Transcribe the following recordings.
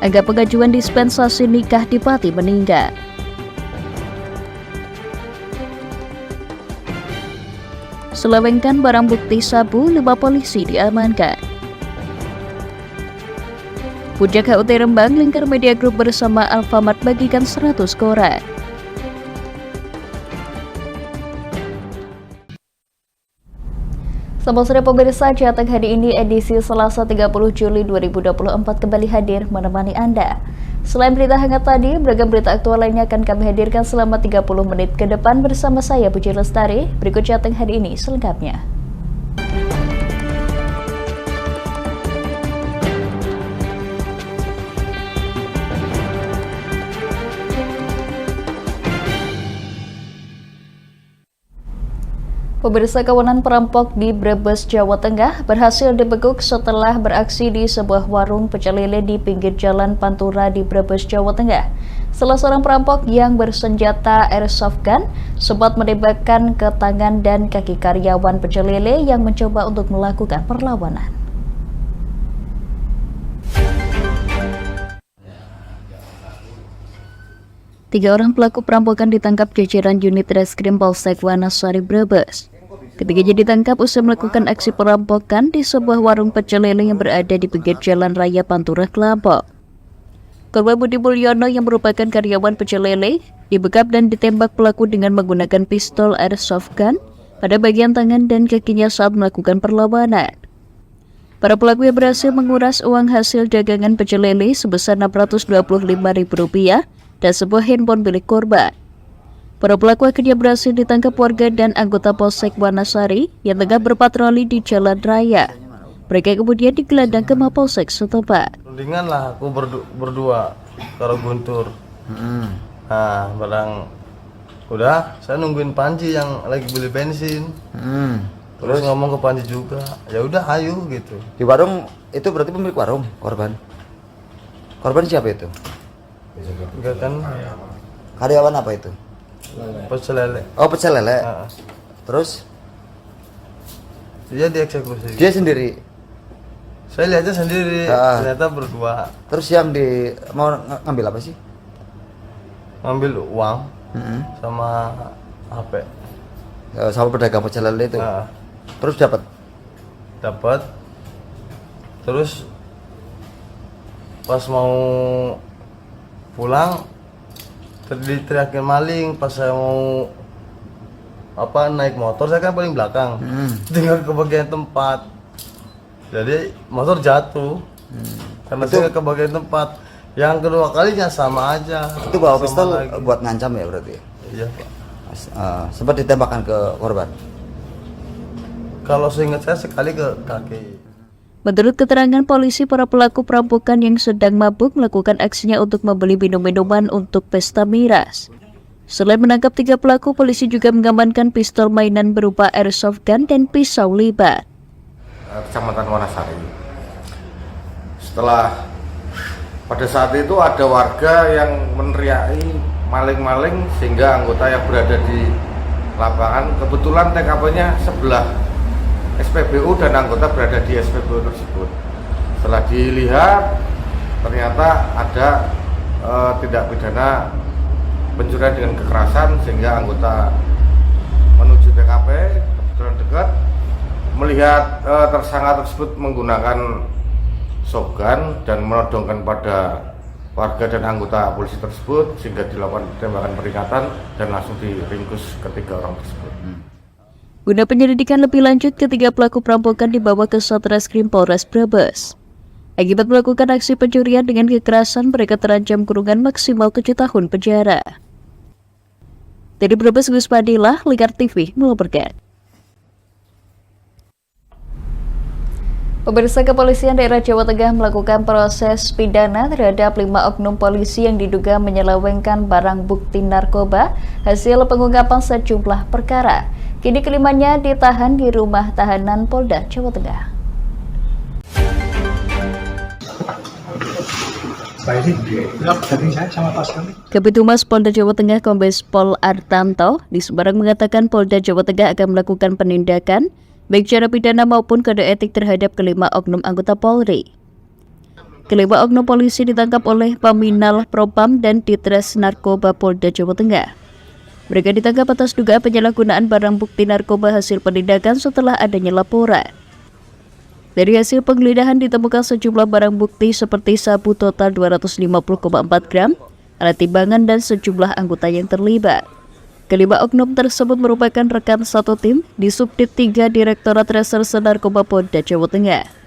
Angga pengajuan dispensasi nikah di Pati meninggal. Selewengkan barang bukti sabu, 5 polisi diamankan. Puncak HUT Rembang, Lingkar Media Group bersama Alfamart bagikan 100 koran. Selamat sore pemirsa, Jateng hari ini edisi Selasa 30 Juli 2024 kembali hadir menemani Anda. Selain berita hangat tadi, beragam berita aktual lainnya akan kami hadirkan selama 30 menit ke depan bersama saya Puji Lestari. Berikut Jateng hari ini selengkapnya. Pemirsa, kawanan perampok di Brebes, Jawa Tengah berhasil dibekuk setelah beraksi di sebuah warung pecel lele di pinggir jalan Pantura di Brebes, Jawa Tengah. Salah seorang perampok yang bersenjata airsoft gun sempat menembakkan ke tangan dan kaki karyawan pecel lele yang mencoba untuk melakukan perlawanan. Tiga orang pelaku perampokan ditangkap jajaran unit Reskrim Polsek Wanasari Brebes. Ketiganya ditangkap usai melakukan aksi perampokan di sebuah warung pecel lele yang berada di pinggir Jalan Raya Pantura, Klampok. Korban Budi Mulyono yang merupakan karyawan pecel lele dibekap dan ditembak pelaku dengan menggunakan pistol airsoft gun pada bagian tangan dan kakinya saat melakukan perlawanan. Para pelaku yang berhasil menguras uang hasil dagangan pecel lele sebesar Rp625.000 dan sebuah handphone milik korban. Para pelaku akhirnya berhasil ditangkap warga dan anggota Polsek Wanasari yang tengah berpatroli di jalan raya. Mereka kemudian digelandang ke Mapolsek setempat. Mendingan lah aku berdua kalau Guntur. Nah, barang udah saya nungguin Panji yang lagi beli bensin. Terus ngomong ke Panji juga, ya udah ayo gitu. Di warung itu berarti pemilik warung korban. Korban siapa itu? Enggak kan Karyawan apa itu? pecel lele. Oh, pecel lele. Terus Dia dieksekusi. dia sendiri. Saya lihatnya sendiri, ternyata berdua. Terus yang mau ngambil apa sih? Ngambil uang sama HP. Sama pedagang pecel lele itu. Terus dapat. Terus pas mau pulang teriakin maling. Pas saya mau naik motor, saya kan paling belakang, tinggal ke bagian tempat, jadi motor jatuh karena saya ke bagian tempat. Yang kedua kalinya sama aja. Itu bawa pistol buat ngancam ya berarti? Iya Pak. Sempat ditembakkan ke korban? Kalau seingat saya sekali ke kaki. Menurut keterangan polisi, para pelaku perampokan yang sedang mabuk melakukan aksinya untuk membeli minum-minuman untuk pesta miras. Selain menangkap 3 pelaku, polisi juga mengamankan pistol mainan berupa airsoft gun dan pisau libat. Kecamatan Wanasari. Setelah pada saat itu ada warga yang meneriaki maling-maling sehingga anggota yang berada di lapangan, kebetulan TKP-nya sebelah SPBU dan anggota berada di SPBU tersebut. Setelah dilihat ternyata ada tindak pidana pencurian dengan kekerasan sehingga anggota menuju TKP, kebetulan dekat melihat tersangka tersebut menggunakan shotgun dan menodongkan pada warga dan anggota polisi tersebut sehingga dilakukan tembakan peringatan dan langsung diringkus ketiga orang tersebut. Guna penyelidikan lebih lanjut, ketiga pelaku perampokan dibawa ke Satreskrim Polres Brebes. Akibat melakukan aksi pencurian dengan kekerasan, mereka terancam kurungan maksimal 7 tahun penjara. Dari Brebes, Gus Padilla, Lingkar TV melaporkan. Pemirsa, Kepolisian Daerah Jawa Tengah melakukan proses pidana terhadap 5 oknum polisi yang diduga menyelewengkan barang bukti narkoba hasil pengungkapan sejumlah perkara. Kini kelimanya ditahan di rumah tahanan Polda Jawa Tengah. Kabid Humas Polda Jawa Tengah Kombes Pol Artanto di Semarang mengatakan Polda Jawa Tengah akan melakukan penindakan baik secara pidana maupun kode etik terhadap kelima oknum anggota Polri. Kelima oknum polisi ditangkap oleh Paminal Propam dan Ditres Narkoba Polda Jawa Tengah. Mereka ditangkap atas dugaan penyalahgunaan barang bukti narkoba hasil penindakan setelah adanya laporan. Dari hasil penggeledahan ditemukan sejumlah barang bukti seperti sabu total 250,4 gram, alat timbangan dan sejumlah anggota yang terlibat. Kelima oknum tersebut merupakan rekan satu tim di Subdit 3 Direktorat Reserse Narkoba Polda Jawa Tengah.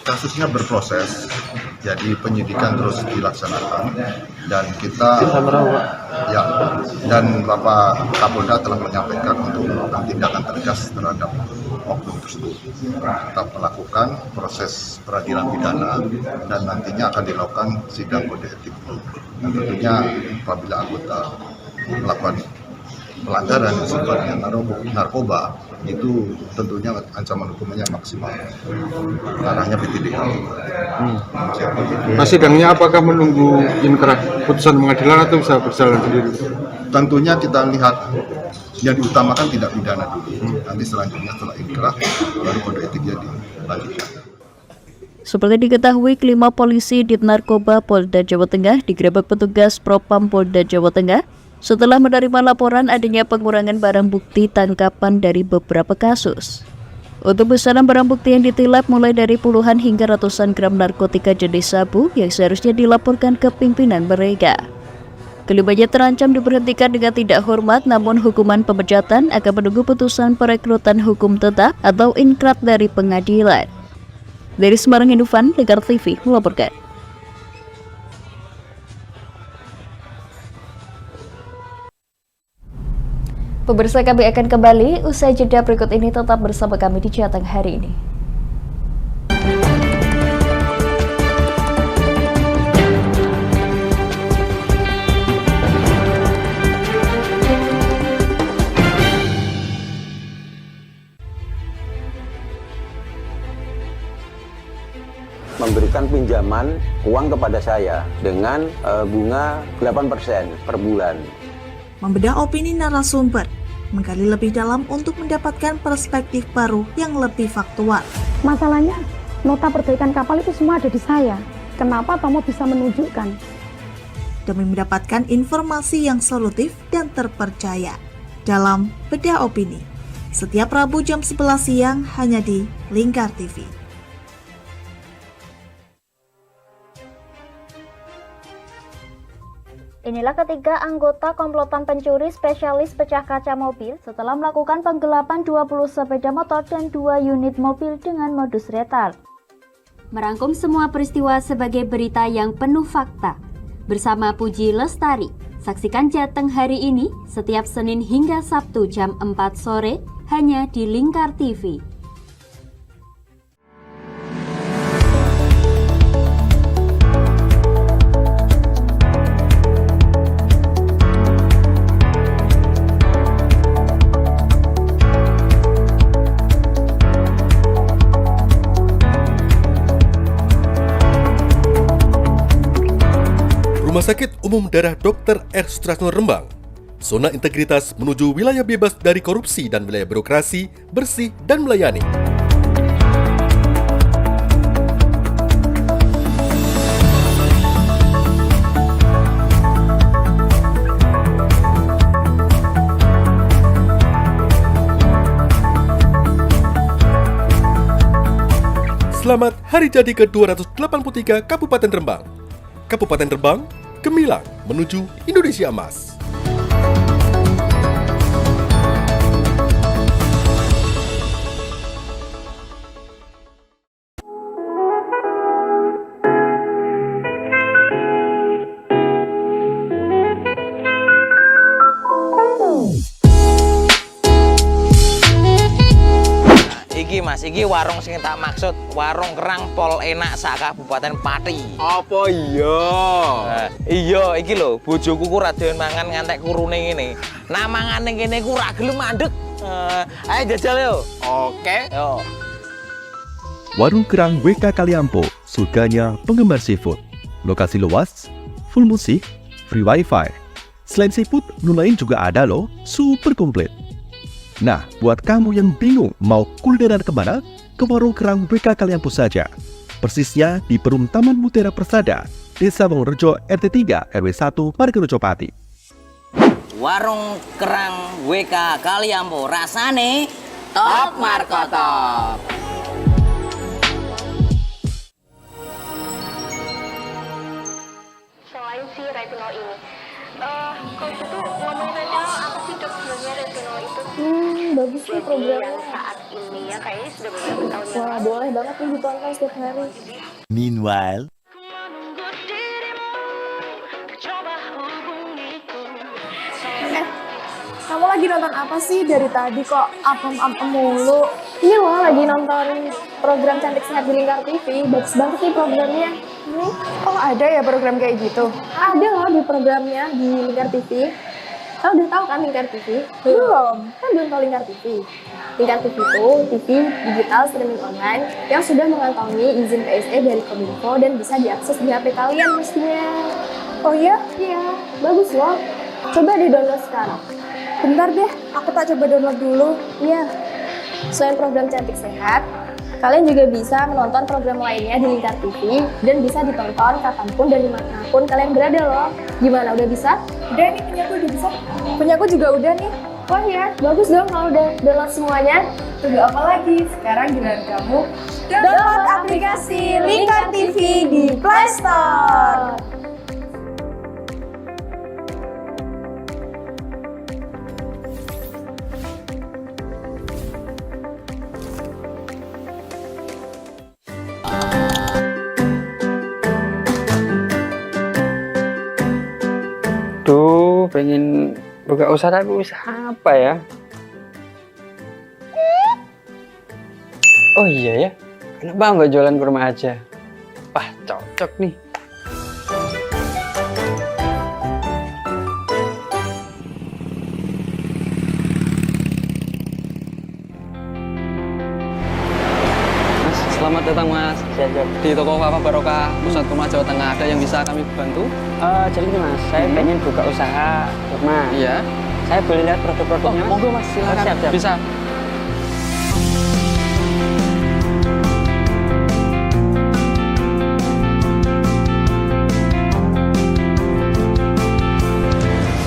Kasusnya berproses, jadi penyidikan terus dilaksanakan dan kita dan Bapak Kapolda telah menyampaikan untuk melakukan tindakan tegas terhadap oknum tersebut. Kita melakukan proses peradilan pidana dan nantinya akan dilakukan sidang kode etik. Dan tentunya apabila anggota melakukan pelanggaran yang sifatnya narkoba, itu tentunya ancaman hukumannya maksimal, arahnya PTDH. Mas, sidangnya apakah menunggu inkrah putusan pengadilan atau bisa berjalan sendiri? Tentunya kita lihat yang diutamakan tidak pidana dulu, nanti selanjutnya setelah inkrah baru kode etiknya dilanjutkan. Seperti diketahui, kelima polisi di Narkoba Polda Jawa Tengah digerebek petugas Propam Polda Jawa Tengah setelah menerima laporan adanya pengurangan barang bukti tangkapan dari beberapa kasus. Untuk besaran barang bukti yang ditilap mulai dari puluhan hingga ratusan gram narkotika jenis sabu yang seharusnya dilaporkan ke pimpinan mereka. Kelimanya terancam diberhentikan dengan tidak hormat, namun hukuman pemecatan akan menunggu putusan perekrutan hukum tetap atau inkrat dari pengadilan. Dari Semarang, Indofan, Lingkar TV melaporkan. Pemirsa, kami akan kembali usai jeda berikut ini, tetap bersama kami di Jateng hari ini. Memberikan pinjaman uang kepada saya dengan bunga 8% per bulan. Membedah opini narasumber, menggali lebih dalam untuk mendapatkan perspektif baru yang lebih faktual. Masalahnya, nota perbaikan kapal itu semua ada di saya. Kenapa Tomo bisa menunjukkan? Demi mendapatkan informasi yang solutif dan terpercaya dalam Bedah Opini. Setiap Rabu jam 11 siang hanya di Lingkar TV. Inilah ketiga anggota komplotan pencuri spesialis pecah kaca mobil setelah melakukan penggelapan 20 sepeda motor dan 2 unit mobil dengan modus retard. Merangkum semua peristiwa sebagai berita yang penuh fakta. Bersama Puji Lestari, saksikan Jateng hari ini setiap Senin hingga Sabtu jam 4 sore hanya di Lingkar TV. Rumah Sakit Umum Daerah Dr. R. Sutrasno Rembang, zona integritas menuju wilayah bebas dari korupsi dan wilayah birokrasi, bersih dan melayani. Selamat Hari Jadi ke-283 Kabupaten Rembang. Kabupaten Rembang, gemilang menuju Indonesia Emas. Iki warung sing tak maksud, warung kerang pol enak sak Kabupaten Pati. Apa iya? Iya, iki lho, bojoku ku ra doyan mangan ngantek kurune ngene. Nah mangane kene ku ra gelem mandeg. Ayo jajal yo. Oke. Yo. Warung Kerang WK Kaliampo, surganya penggemar seafood. Lokasi luas, full musik, free wifi. Selain seafood, menu lain juga ada loh, super komplit. Nah, buat kamu yang bingung mau kulineran kemana, ke Warung Kerang WK Kaliampo saja. persisnya di Perum Taman Mutiara Persada, Desa Wongorejo, RT 3 RW 1 Margorejo Pati. Warung kerang WK Kaliampo, rasane top markotop. Selain si retinol ini, kalau gitu ngomongin retinol, apa sih dok sebenarnya retinol itu? Bagus sih programnya. Saat ini ya kayaknya sudah beberapa tahun yang Wah, boleh banget nih ditonton setiap hari. Meanwhile, Kamu lagi nonton apa sih dari tadi kok apem-apem mulu? Ini loh lagi nonton program Cantik Sehat di Lingkar TV. Bagus banget nih programnya. Ini. Oh ada ya program kayak gitu? Ada loh di programnya di Lingkar TV. Kamu udah tahu kan Lingkar TV? Belum. Kan belum tahu Lingkar TV. Lingkar TV itu TV digital streaming online yang sudah mengantongi izin PSE dari Kominfo dan bisa diakses di HP kalian mestinya. Oh iya? Iya, bagus loh. Coba di-download sekarang. Bentar deh, aku tak coba download dulu. Iya. Selain program Cantik Sehat, kalian juga bisa menonton program lainnya di Lingkar TV dan bisa ditonton kapanpun dan dimanapun kalian berada loh. Gimana, udah bisa? Udah nih, punya aku udah bisa. Punya aku juga udah nih. Wah ya, bagus dong kalau udah download semuanya. Tunggu apa lagi? Sekarang giliran kamu download aplikasi Lingkar TV di Play Store. Duh, pengen buka usaha tapi usaha apa ya? Oh iya ya, kenapa nggak jualan kurma aja? Wah, cocok nih. Mas, selamat datang Mas. Di toko Kakak Barokah, Pusat Kurma Jawa Tengah, ada yang bisa kami bantu? Jadi gini Mas, saya pengen buka usaha kurma. Iya. Saya boleh lihat produk-produknya Mas? Monggo Mas, silakan. Siap. Bisa.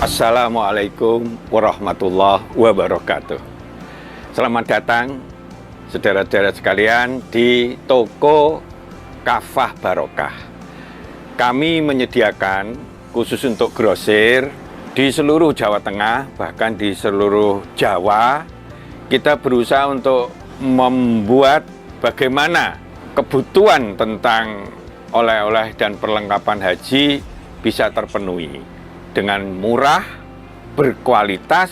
Assalamualaikum warahmatullahi wabarakatuh. Selamat datang saudara-saudara sekalian di toko Kafah Barokah. Kami menyediakan khusus untuk grosir di seluruh Jawa Tengah, bahkan di seluruh Jawa. Kita berusaha untuk membuat bagaimana kebutuhan tentang oleh-oleh dan perlengkapan haji bisa terpenuhi dengan murah, berkualitas,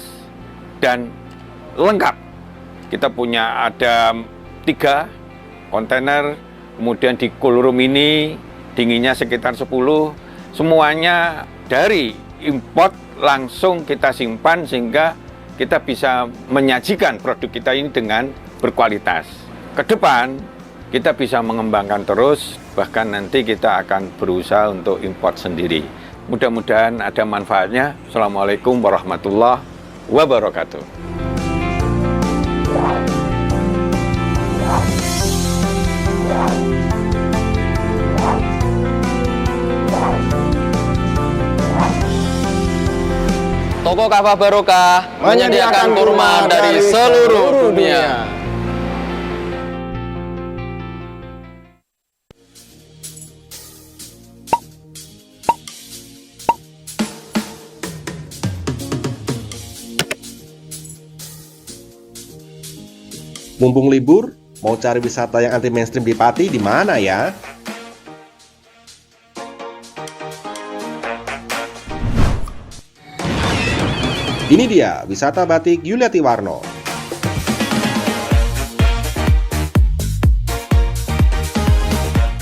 dan lengkap. Kita punya ada 3 kontainer, kemudian di cool room ini dinginnya sekitar 10, semuanya dari import langsung kita simpan sehingga kita bisa menyajikan produk kita ini dengan berkualitas. Ke depan kita bisa mengembangkan terus, bahkan nanti kita akan berusaha untuk import sendiri. Mudah-mudahan ada manfaatnya. Assalamualaikum warahmatullahi wabarakatuh. Toko Kafah Barokah menyediakan kurma dari seluruh dunia. Mumpung libur, mau cari wisata yang anti mainstream di Pati di mana ya? Ini dia, wisata batik Yuliati Warno.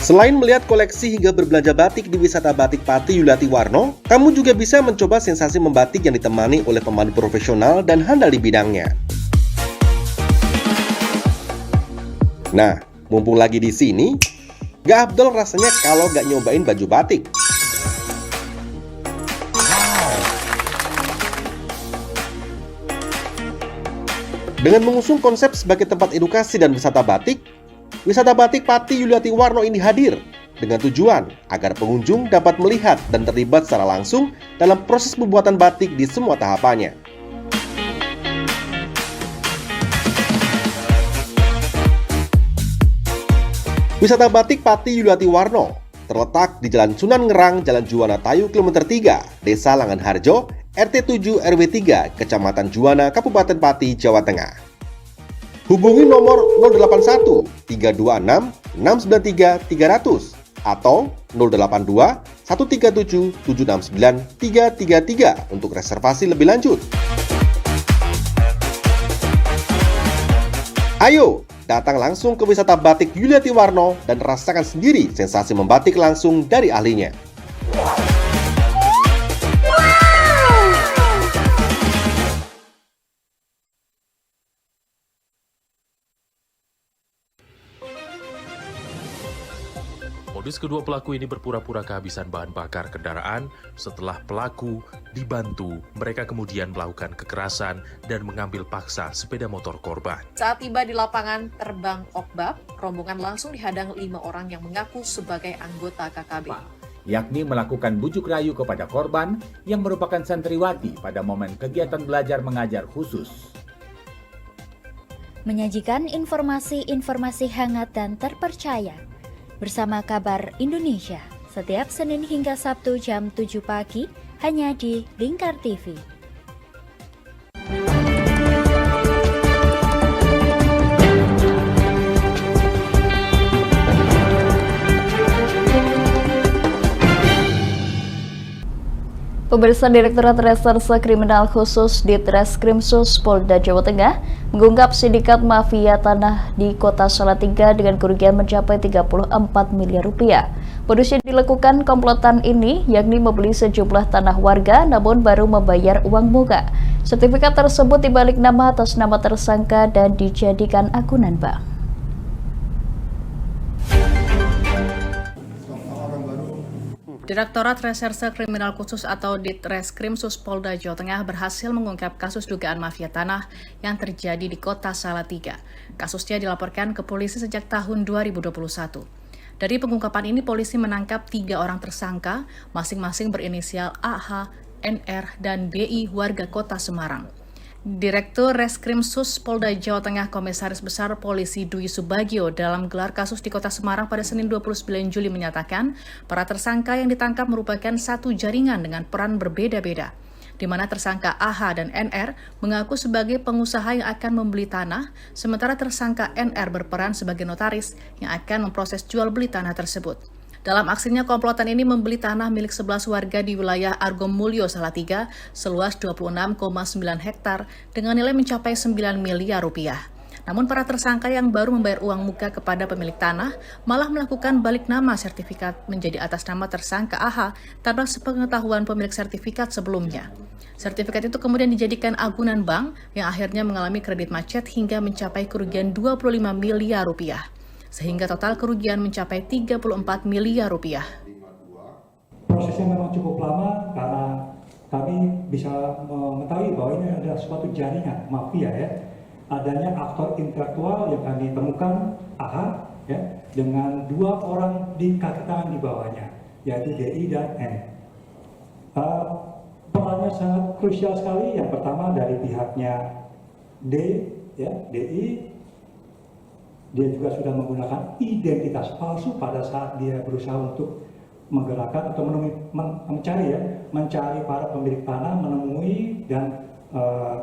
Selain melihat koleksi hingga berbelanja batik di wisata batik Pati Yuliati Warno, kamu juga bisa mencoba sensasi membatik yang ditemani oleh pemandu profesional dan handal di bidangnya. Nah, mumpung lagi di sini, gak abdol rasanya kalau gak nyobain baju batik. Dengan mengusung konsep sebagai tempat edukasi dan wisata batik, Wisata batik Pati Yuliati Warno ini hadir dengan tujuan agar pengunjung dapat melihat dan terlibat secara langsung dalam proses pembuatan batik di semua tahapannya. Wisata batik Pati Yuliati Warno terletak di Jalan Sunan Ngerang, Jalan Juwana Tayu, Kilometer 3, Desa Langanharjo, RT 7 RW 3, Kecamatan Juwana, Kabupaten Pati, Jawa Tengah. Hubungi nomor 081 326 693 300 atau 082 137 769 333 untuk reservasi lebih lanjut. Ayo, datang langsung ke wisata batik Yuliati Warno dan rasakan sendiri sensasi membatik langsung dari ahlinya. Modus kedua pelaku ini berpura-pura kehabisan bahan bakar kendaraan. Setelah pelaku dibantu, mereka kemudian melakukan kekerasan dan mengambil paksa sepeda motor korban. Saat tiba di lapangan terbang Okbab, rombongan langsung dihadang 5 orang yang mengaku sebagai anggota KKB. Yakni melakukan bujuk rayu kepada korban yang merupakan santriwati pada momen kegiatan belajar mengajar khusus. Menyajikan informasi-informasi hangat dan terpercaya bersama Kabar Indonesia setiap Senin hingga Sabtu jam 7 pagi hanya di Lingkar TV. Pemirsa, Direktorat Reserse Kriminal Khusus Ditreskrimsus Polda Jawa Tengah mengungkap sindikat mafia tanah di Kota Salatiga dengan kerugian mencapai 34 miliar rupiah. Modus yang dilakukan komplotan ini yakni membeli sejumlah tanah warga namun baru membayar uang muka. Sertifikat tersebut dibalik nama atas nama tersangka dan dijadikan akunan bank. Direktorat Reserse Kriminal Khusus atau Ditreskrimsus Polda Jawa Tengah berhasil mengungkap kasus dugaan mafia tanah yang terjadi di Kota Salatiga. Kasusnya dilaporkan ke polisi sejak tahun 2021. Dari pengungkapan ini, polisi menangkap 3 orang tersangka, masing-masing berinisial AH, NR, dan DI warga Kota Semarang. Direktur Reskrimsus Polda Jawa Tengah Komisaris Besar Polisi Dwi Subagio dalam gelar kasus di Kota Semarang pada Senin 29 Juli menyatakan para tersangka yang ditangkap merupakan satu jaringan dengan peran berbeda-beda, di mana tersangka AH dan NR mengaku sebagai pengusaha yang akan membeli tanah, sementara tersangka NR berperan sebagai notaris yang akan memproses jual beli tanah tersebut. Dalam aksinya, komplotan ini membeli tanah milik 11 warga di wilayah Argomulyo, Salatiga, seluas 26,9 hektar dengan nilai mencapai 9 miliar rupiah. Namun para tersangka yang baru membayar uang muka kepada pemilik tanah malah melakukan balik nama sertifikat menjadi atas nama tersangka AH tanpa sepengetahuan pemilik sertifikat sebelumnya. Sertifikat itu kemudian dijadikan agunan bank yang akhirnya mengalami kredit macet hingga mencapai kerugian 25 miliar rupiah. Sehingga total kerugian mencapai 34 miliar rupiah. Prosesnya memang cukup lama karena kami bisa mengetahui bahwa ini adalah suatu jaringan mafia ya. Adanya aktor intelektual yang kami temukan AH ya, dengan 2 orang di kaki tangan di bawahnya, yaitu DI dan N. Perannya sangat krusial sekali. Yang pertama dari pihaknya D, ya, DI. Dia juga sudah menggunakan identitas palsu pada saat dia berusaha untuk menggerakkan atau mencari para pemilik tanah, menemui dan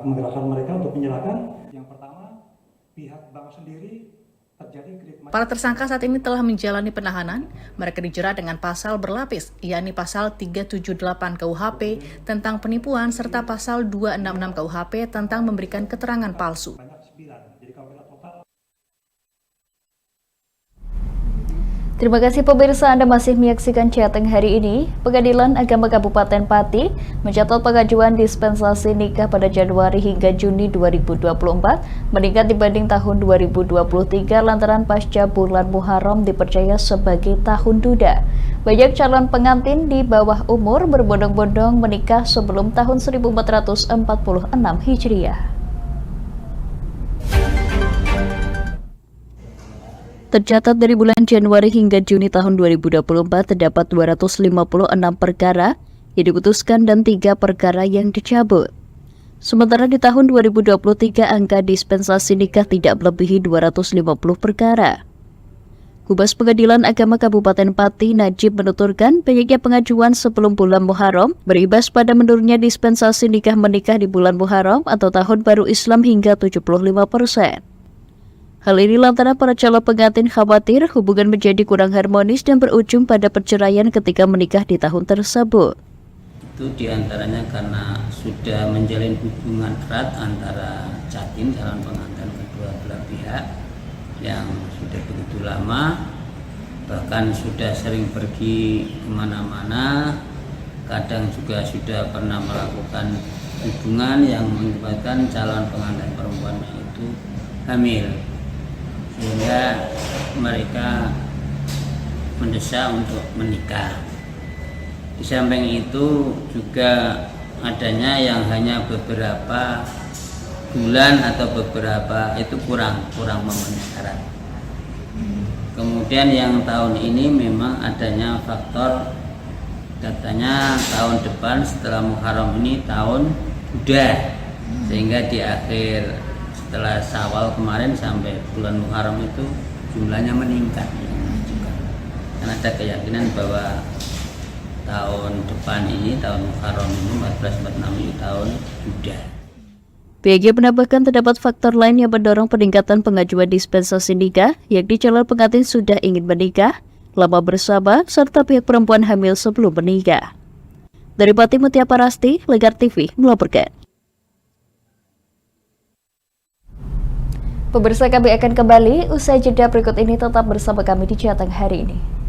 menggerakkan mereka untuk menyerahkan. Yang pertama, pihak bank sendiri terjadi kredit. Para tersangka saat ini telah menjalani penahanan. Mereka dijerat dengan pasal berlapis, yakni pasal 378 KUHP tentang penipuan serta pasal 266 KUHP tentang memberikan keterangan palsu. Terima kasih pemirsa, Anda masih menyaksikan Jateng hari ini. Pengadilan Agama Kabupaten Pati mencatat pengajuan dispensasi nikah pada Januari hingga Juni 2024 meningkat dibanding tahun 2023 lantaran pasca bulan Muharram dipercaya sebagai tahun duda. Banyak calon pengantin di bawah umur berbondong-bondong menikah sebelum tahun 1446 Hijriah. Tercatat dari bulan Januari hingga Juni tahun 2024 terdapat 256 perkara yang diputuskan dan 3 perkara yang dicabut. Sementara di tahun 2023 angka dispensasi nikah tidak melebihi 250 perkara. Humas Pengadilan Agama Kabupaten Pati Najib menuturkan banyaknya pengajuan sebelum bulan Muharram berimbas pada menurunnya dispensasi nikah menikah di bulan Muharram atau tahun baru Islam hingga 75%. Hal ini lantaran para calon pengantin khawatir hubungan menjadi kurang harmonis dan berujung pada perceraian ketika menikah di tahun tersebut. Itu diantaranya karena sudah menjalin hubungan erat antara calon pengantin kedua belah pihak yang sudah begitu lama, bahkan sudah sering pergi kemana-mana, kadang juga sudah pernah melakukan hubungan yang mengakibatkan calon pengantin perempuannya itu hamil, sehingga mereka mendesak untuk menikah. Di samping itu juga adanya yang hanya beberapa bulan atau beberapa itu kurang memenuhi syarat. Kemudian yang tahun ini memang adanya faktor, katanya tahun depan setelah Muharram ini tahun Buddha, sehingga di akhir setelah Syawal kemarin sampai bulan Muharram itu jumlahnya meningkat juga. Karena ada keyakinan bahwa tahun depan ini, tahun Muharram ini 1446 ini tahun Buddha. PG menambahkan terdapat faktor lain yang mendorong peningkatan pengajuan dispensasi nikah, yakni calon pengantin sudah ingin menikah, lama bersama, serta pihak perempuan hamil sebelum menikah. Dari Pati Mutia Parasti, Legar TV melaporkan. Pemirsa, kami akan kembali usai jeda berikut ini, tetap bersama kami di Jateng hari ini.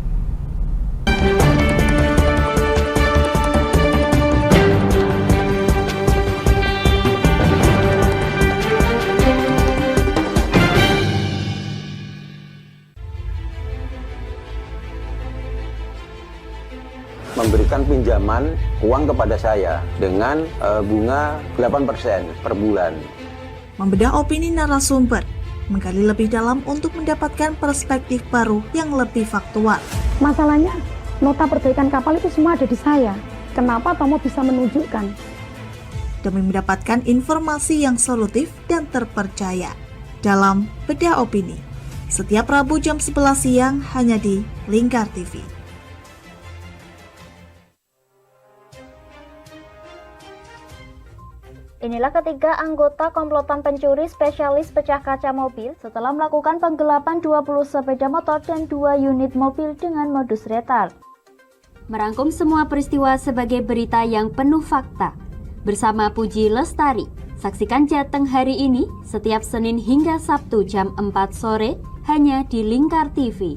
Memberikan pinjaman uang kepada saya dengan bunga 8% per bulan. Membedah opini narasumber, menggali lebih dalam untuk mendapatkan perspektif baru yang lebih faktual. Masalahnya, nota perbaikan kapal itu semua ada di saya. Kenapa Tomo bisa menunjukkan? Demi mendapatkan informasi yang solutif dan terpercaya. Dalam Bedah Opini, setiap Rabu jam 11 siang hanya di Lingkar TV. Inilah ketiga anggota komplotan pencuri spesialis pecah kaca mobil setelah melakukan penggelapan 20 sepeda motor dan 2 unit mobil dengan modus retard. Merangkum semua peristiwa sebagai berita yang penuh fakta. Bersama Puji Lestari, saksikan Jateng hari ini setiap Senin hingga Sabtu jam 4 sore hanya di Lingkar TV.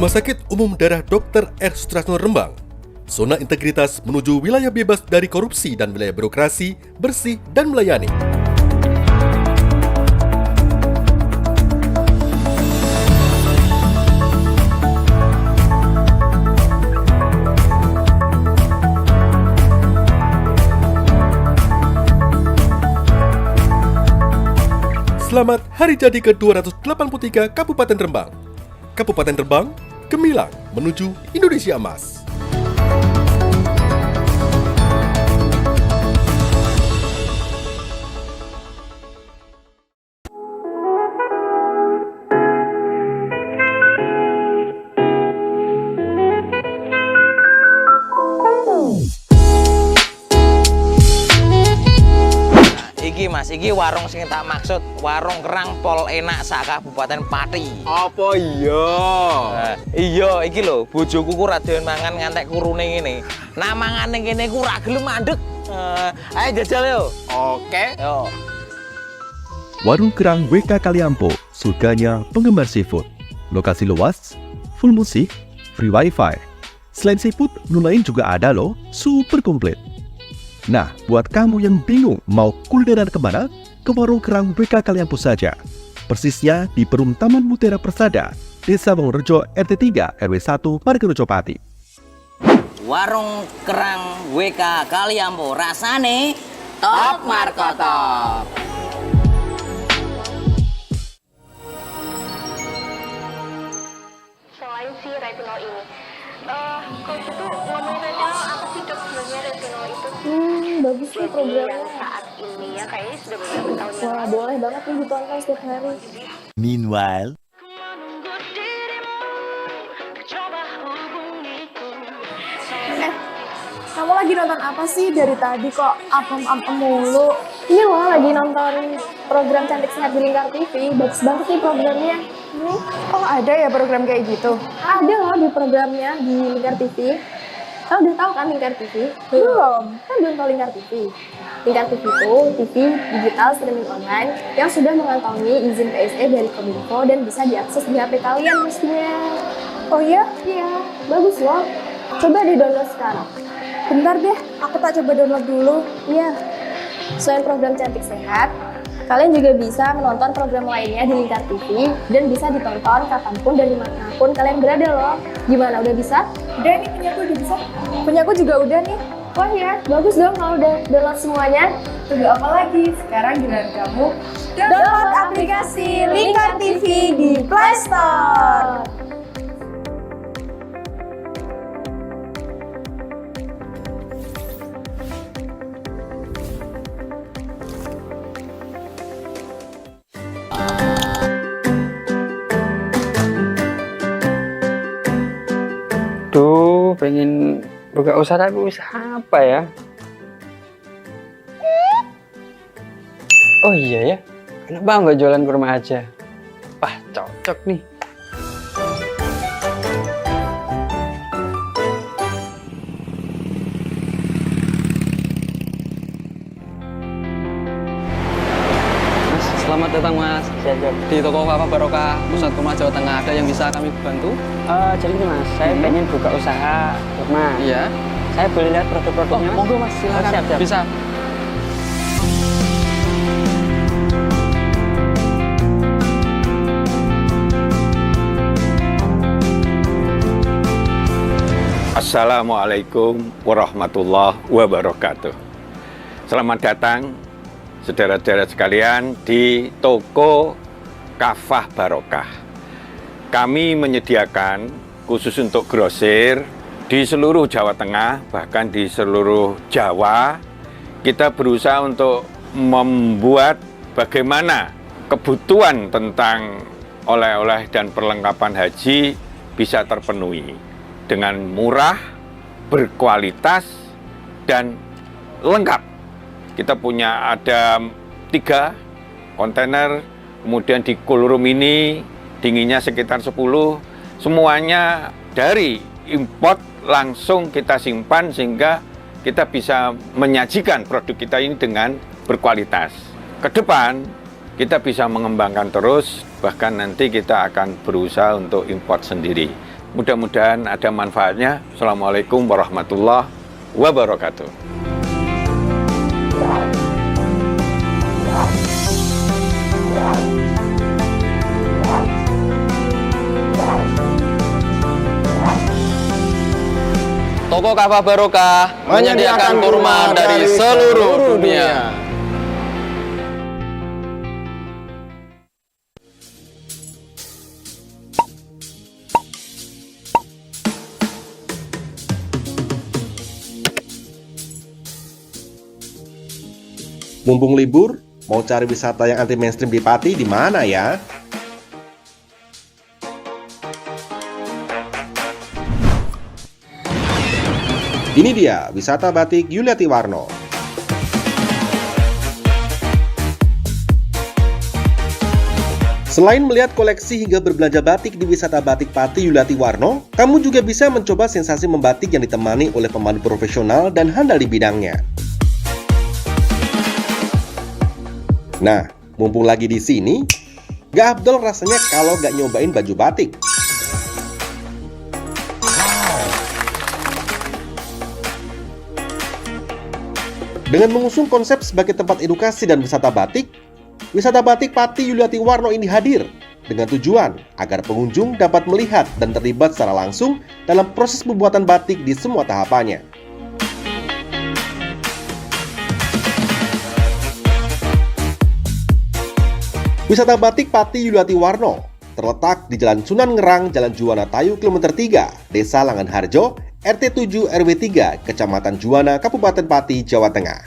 Rumah Sakit Umum Daerah Dr. R. Sutrasno Rembang, zona integritas menuju wilayah bebas dari korupsi dan wilayah birokrasi, bersih dan melayani. Selamat Hari Jadi ke-283 Kabupaten Rembang. Kabupaten Rembang, gemilang menuju Indonesia Emas. Iki warung sing tak maksud, warung kerang pol enak sak Kabupaten Pati. Apa iya? Iya, iki lho, bojoku ku ra doyan mangan ngantek kurune ngene. Nah mangane kene ku ra gelem mandeg. Ayo jajal yo. Oke. Yo. Warung Kerang WK Kaliampo, surganya penggemar seafood. Lokasi luas, full musik, free wifi. Selain seafood, menu lain juga ada loh, super komplit. Nah, buat kamu yang bingung mau kulineran kemana, ke Warung Kerang WK Kaliampo saja. Persisnya di Perum Taman Mutiara Persada, Desa Bangunrejo, RT 3, RW 1, Margorejo Pati. Warung Kerang WK Kaliampo, rasane top markotop. Selain si retinol ini, kalau gitu ngomongin retinol, apa sih dok sebenarnya retinol itu? Bagus sih programnya. Saat ini ya kayaknya sudah beberapa tahun yang Wah, boleh banget nih ditonton setiap hari. Meanwhile, Kamu lagi nonton apa sih dari tadi kok apem-apem mulu? Ini loh lagi nonton program Cantik Sehat di Lingkar TV. Bagus banget nih programnya. Ini. Oh ada ya program kayak gitu? Ada loh di programnya di Lingkar TV. Kamu udah tahu kan Lingkar TV? Belum. Kan belum tahu Lingkar TV. Lingkar TV itu TV digital streaming online yang sudah mengantongi izin PSE dari Kominfo dan bisa diakses di HP kalian mestinya. Oh iya? Iya, bagus loh. Coba di-download sekarang. Bentar deh, aku tak coba download dulu. Iya. Selain program Cantik Sehat, kalian juga bisa menonton program lainnya di Lingkar TV dan bisa ditonton kapanpun dan dimanapun kalian berada loh. Gimana, udah bisa? Udah nih, punyaku udah bisa. Punyaku juga udah nih. Wah ya, bagus dong kalau udah download semuanya. Tunggu apa lagi? Sekarang giliran kamu download aplikasi Lingkar TV di Play Store. Duh, pengen buka usaha tapi usaha apa ya? Oh iya ya, kenapa nggak jualan kurma aja? Wah, cocok nih. Mas, selamat datang Mas. Di toko Kafa Barokah, Pusat Kurma Jawa Tengah, ada yang bisa kami bantu? Jadi gini Mas, saya pengen buka usaha kurma. Iya. Saya boleh lihat produk-produknya? Monggo Mas, silakan. Siap. Bisa. Assalamualaikum warahmatullahi wabarakatuh. Selamat datang saudara-saudara sekalian di toko Kafah Barokah. Kami menyediakan khusus untuk grosir di seluruh Jawa Tengah, bahkan di seluruh Jawa. Kita berusaha untuk membuat bagaimana kebutuhan tentang oleh-oleh dan perlengkapan haji bisa terpenuhi dengan murah, berkualitas, dan lengkap. Kita punya ada 3 kontainer, kemudian di cool room ini dinginnya sekitar 10, semuanya dari import langsung kita simpan sehingga kita bisa menyajikan produk kita ini dengan berkualitas. Ke depan kita bisa mengembangkan terus, bahkan nanti kita akan berusaha untuk import sendiri. Mudah-mudahan ada manfaatnya. Assalamualaikum warahmatullahi wabarakatuh. Toko Kafa Barokah menyediakan kurma dari seluruh dunia. Mumpung libur, mau cari wisata yang anti mainstream di Pati di mana ya? Ini dia, wisata batik Yuliati Warno. Selain melihat koleksi hingga berbelanja batik di wisata batik Pati Yuliati Warno, kamu juga bisa mencoba sensasi membatik yang ditemani oleh pemandu profesional dan handal di bidangnya. Nah, mumpung lagi di sini, gak afdol rasanya kalau gak nyobain baju batik. Dengan mengusung konsep sebagai tempat edukasi dan wisata batik Pati Yuliati Warno ini hadir dengan tujuan agar pengunjung dapat melihat dan terlibat secara langsung dalam proses pembuatan batik di semua tahapannya. Wisata Batik Pati Yuliati Warno terletak di Jalan Sunan Ngerang, Jalan Juwana Tayu, Kilometer 3, Desa Langanharjo, RT 7 RW 3, Kecamatan Juwana, Kabupaten Pati, Jawa Tengah.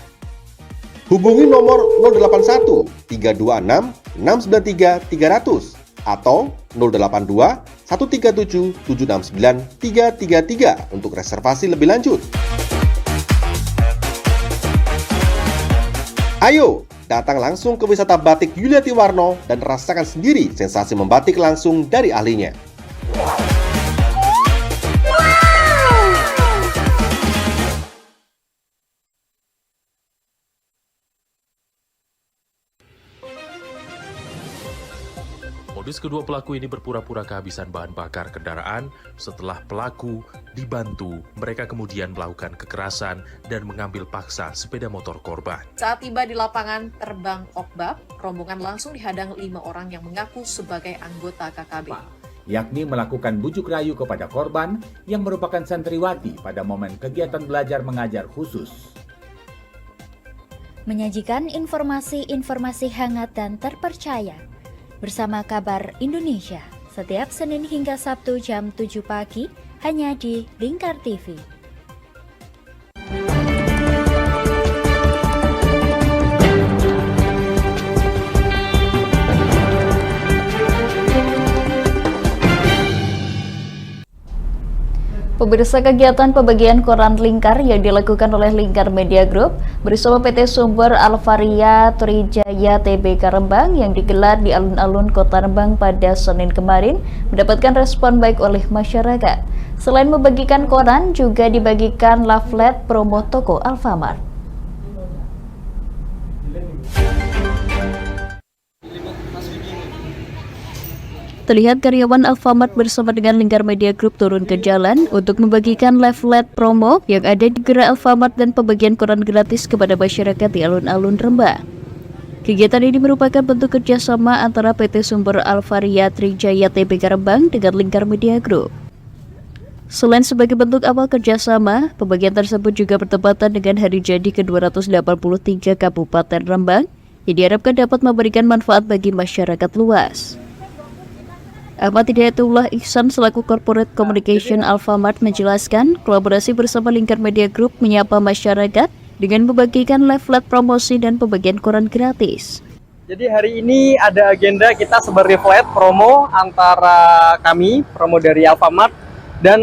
Hubungi nomor 081 326 693 300 atau 082 137 769 333 untuk reservasi lebih lanjut. Ayo, datang langsung ke wisata batik Yuliati Warno dan rasakan sendiri sensasi membatik langsung dari ahlinya. Modus kedua pelaku ini berpura-pura kehabisan bahan bakar kendaraan. Setelah pelaku dibantu, mereka kemudian melakukan kekerasan dan mengambil paksa sepeda motor korban. Saat tiba di lapangan terbang Okbab, rombongan langsung dihadang 5 orang yang mengaku sebagai anggota KKB. Yakni melakukan bujuk rayu kepada korban yang merupakan santriwati pada momen kegiatan belajar mengajar khusus. Menyajikan informasi-informasi hangat dan terpercaya bersama Kabar Indonesia setiap Senin hingga Sabtu jam 7 pagi hanya di Lingkar TV. Pemirsa, kegiatan pembagian koran Lingkar yang dilakukan oleh Lingkar Media Group bersama PT Sumber Alvaria Trijaya Tbk Rembang yang digelar di alun-alun Kota Rembang pada Senin kemarin mendapatkan respon baik oleh masyarakat. Selain membagikan koran, juga dibagikan leaflet promo toko Alfamart. Terlihat karyawan Alfamart bersama dengan Lingkar Media Group turun ke jalan untuk membagikan leaflet promo yang ada di gerai Alfamart dan pembagian koran gratis kepada masyarakat di alun-alun Rembang. Kegiatan ini merupakan bentuk kerjasama antara PT Sumber Alvaria Trijaya Tbk Rembang dengan Lingkar Media Group. Selain sebagai bentuk awal kerjasama, pembagian tersebut juga bertepatan dengan hari jadi ke-283 Kabupaten Rembang yang diharapkan dapat memberikan manfaat bagi masyarakat luas. Ahmad Hidayatullah Ihsan selaku Corporate Communication Alfamart menjelaskan kolaborasi bersama Lingkar Media Group menyapa masyarakat dengan membagikan leaflet promosi dan pembagian koran gratis. Jadi hari ini ada agenda kita sebar leaflet promo antara kami, promo dari Alfamart dan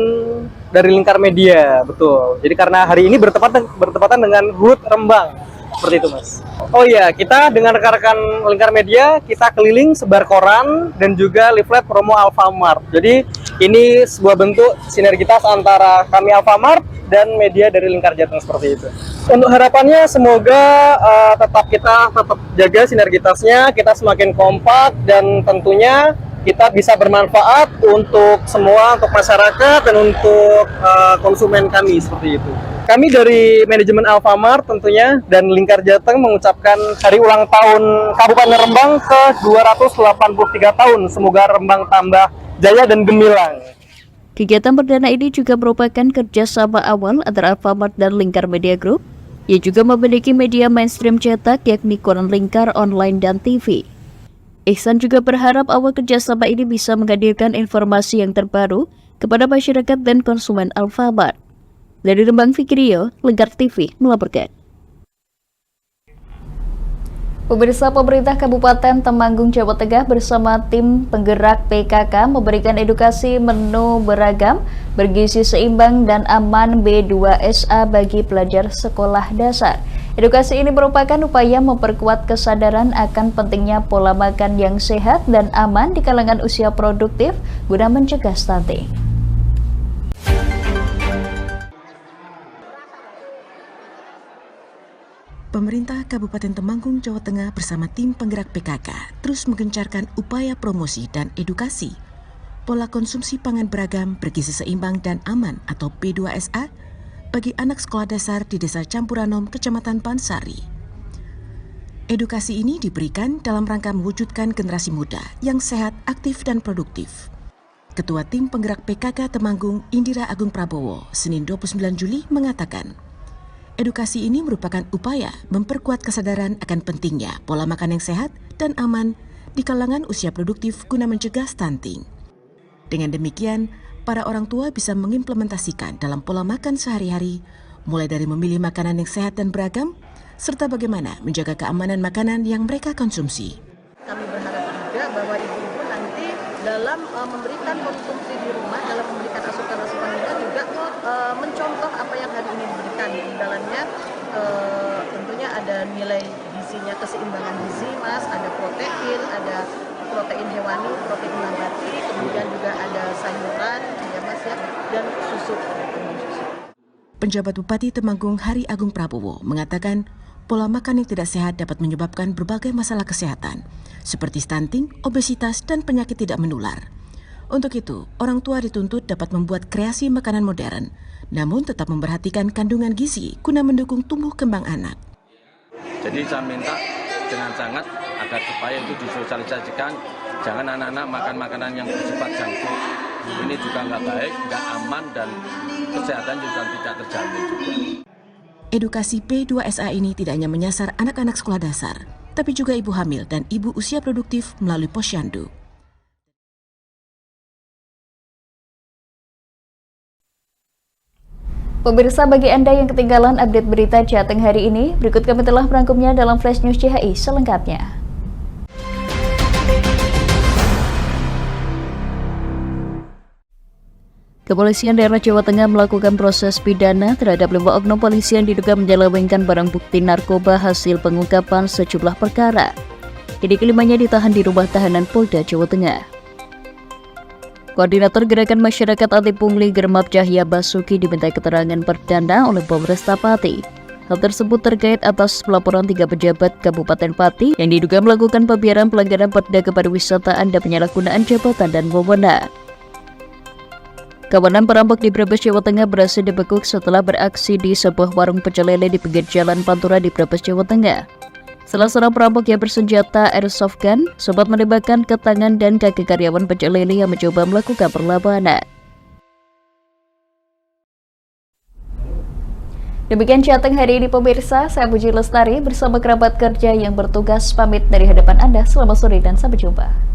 dari Lingkar Media, betul. Jadi karena hari ini bertepatan dengan HUT Rembang. Seperti itu, Mas. Oh iya, kita dengan rekan-rekan Lingkar Media, kita keliling sebar koran dan juga leaflet promo Alfamart. Jadi ini sebuah bentuk sinergitas antara kami Alfamart dan media dari Lingkar Jateng seperti itu. Untuk harapannya semoga tetap jaga sinergitasnya, kita semakin kompak dan tentunya kita bisa bermanfaat untuk semua, untuk masyarakat dan untuk konsumen kami seperti itu. Kami dari manajemen Alfamart tentunya dan Lingkar Jateng mengucapkan hari ulang tahun Kabupaten Rembang ke 283 tahun. Semoga Rembang tambah jaya dan gemilang. Kegiatan perdana ini juga merupakan kerjasama awal antara Alfamart dan Lingkar Media Group, yang juga memiliki media mainstream cetak yakni koran Lingkar, online, dan TV. Ihsan juga berharap awal kerjasama ini bisa menghadirkan informasi yang terbaru kepada masyarakat dan konsumen Alfamart. Dari Rembang, Fikrio, Lingkar TV melaporkan. Pemirsa, pemerintah Kabupaten Temanggung, Jawa Tengah bersama tim penggerak PKK memberikan edukasi menu beragam, bergizi seimbang dan aman B2SA bagi pelajar sekolah dasar. Edukasi ini merupakan upaya memperkuat kesadaran akan pentingnya pola makan yang sehat dan aman di kalangan usia produktif guna mencegah stunting. Pemerintah Kabupaten Temanggung, Jawa Tengah bersama tim penggerak PKK terus menggencarkan upaya promosi dan edukasi pola konsumsi pangan beragam, bergizi seimbang dan aman atau P2SA bagi anak sekolah dasar di Desa Campuranom, Kecamatan Pansari. Edukasi ini diberikan dalam rangka mewujudkan generasi muda yang sehat, aktif, dan produktif. Ketua Tim Penggerak PKK Temanggung, Indira Agung Prabowo, Senin 29 Juli mengatakan, edukasi ini merupakan upaya memperkuat kesadaran akan pentingnya pola makan yang sehat dan aman di kalangan usia produktif guna mencegah stunting. Dengan demikian, para orang tua bisa mengimplementasikan dalam pola makan sehari-hari, mulai dari memilih makanan yang sehat dan beragam, serta bagaimana menjaga keamanan makanan yang mereka konsumsi. Kami berharap juga bahwa ibu-ibu nanti dalam memberikan konsumsi di rumah, dalam memberikan asupan-asupan juga mencontoh apa yang hari ini diberikan. Di dalamnya tentunya ada nilai gizinya, keseimbangan gizi, Mas, ada protein, ada protein hewani, protein nabati, kemudian juga ada sayuran, ya Mas ya, dan susu. Penjabat Bupati Temanggung Hari Agung Prabowo mengatakan pola makan yang tidak sehat dapat menyebabkan berbagai masalah kesehatan, seperti stunting, obesitas, dan penyakit tidak menular. Untuk itu, orang tua dituntut dapat membuat kreasi makanan modern, namun tetap memperhatikan kandungan gizi guna mendukung tumbuh kembang anak. Jadi saya minta dengan sangat agar supaya itu disosialisasikan, jangan anak-anak makan makanan yang bersifat junk food. Ini juga nggak baik, nggak aman, dan kesehatan juga tidak terjamin juga. Edukasi P2SA ini tidak hanya menyasar anak-anak sekolah dasar, tapi juga ibu hamil dan ibu usia produktif melalui posyandu. Pemirsa, bagi Anda yang ketinggalan update berita Jateng hari ini, berikut kami telah merangkumnya dalam Flash News CHI selengkapnya. Kepolisian daerah Jawa Tengah melakukan proses pidana terhadap 5 oknum polisi yang diduga menyelewengkan barang bukti narkoba hasil pengungkapan sejumlah perkara. Kini kelimanya ditahan di rumah tahanan Polda Jawa Tengah. Koordinator Gerakan Masyarakat Anti Pungli Germap Cahya Basuki diminta keterangan perdana oleh Polresta Pati. Hal tersebut terkait atas pelaporan 3 pejabat Kabupaten Pati yang diduga melakukan pembiaran pelanggaran Perda Keparwisataan dan penyalahgunaan jabatan dan wewenang. Kawanan perampok di Brebes, Jawa Tengah berhasil dibekuk setelah beraksi di sebuah warung pecel lele di pinggir Jalan Pantura di Brebes, Jawa Tengah. Salah seorang perampok yang bersenjata airsoft gun sempat menembakkan ke tangan dan kaki karyawan pecel lele yang mencoba melakukan perlawanan. Demikian Jateng hari ini pemirsa, saya Puji Lestari bersama kerabat kerja yang bertugas pamit dari hadapan Anda. Selamat sore dan sampai jumpa.